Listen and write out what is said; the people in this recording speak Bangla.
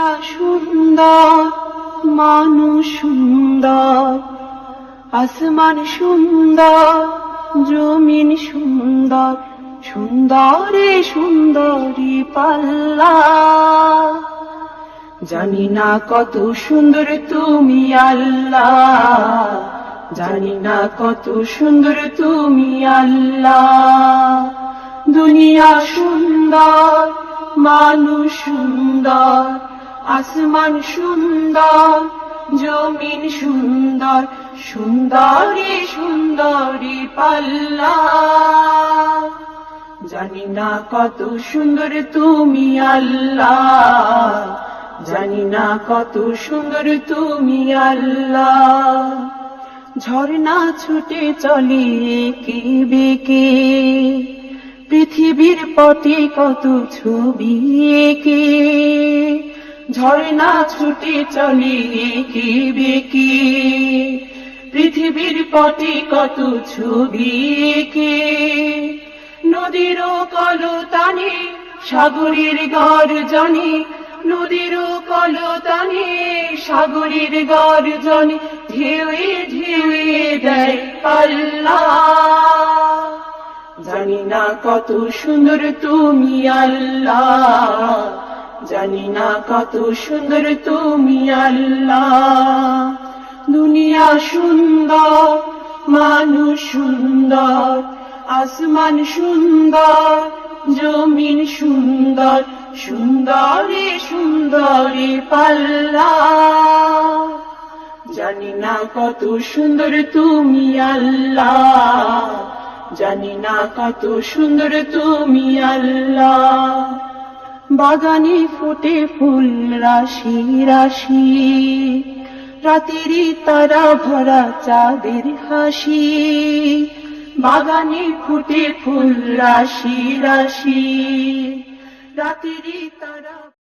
দুনিয়া সুন্দর, মানুষ সুন্দর, আসমান সুন্দর, জমিন সুন্দর, সুন্দরে সুন্দরী পাল্লা। জানি না কত সুন্দর তুমি আল্লাহ, জানি না কত সুন্দর তুমি আল্লাহ। দুনিয়া সুন্দর, মানুষ সুন্দর, আসমান সুন্দর, জমিন সুন্দর, সুন্দরী সুন্দরী পাল্লা। জানি না কত সুন্দর তুমি আল্লাহ, জানি না কত সুন্দর তুমি আল্লাহ। ঝর্ণা ছুটে চলে এঁকে বেঁকে, পৃথিবীর পটে কত ছবি এঁকে। ঝর্ণা ছুটে চলে এঁকে বেঁকে, পৃথিবীর পটে কত ছবি এঁকে। নদীর কলতানে সাগরের গর্জনে, নদীর কলতানে সাগরের গর্জনে, ঢেউয়ে ঢেউয়ে দেয় পাল্লা। জানি না কত সুন্দর তুমি আল্লাহ, জানি না কত সুন্দর তুমি আল্লাহ। দুনিয়া সুন্দর, মানুষ সুন্দর, আসমান সুন্দর, জমিন সুন্দর, সুন্দরে সুন্দরী পাল্লা। জানি না কত সুন্দর তুমি আল্লাহ, জানি না কত সুন্দর তুমি আল্লাহ। বাগানে ফুটে ফুল রাশি রাশি, রাতেরই তারা ভরা চাঁদের হাসি। বাগানে ফুটে ফুল রাশি রাশি, রাতেরই তারা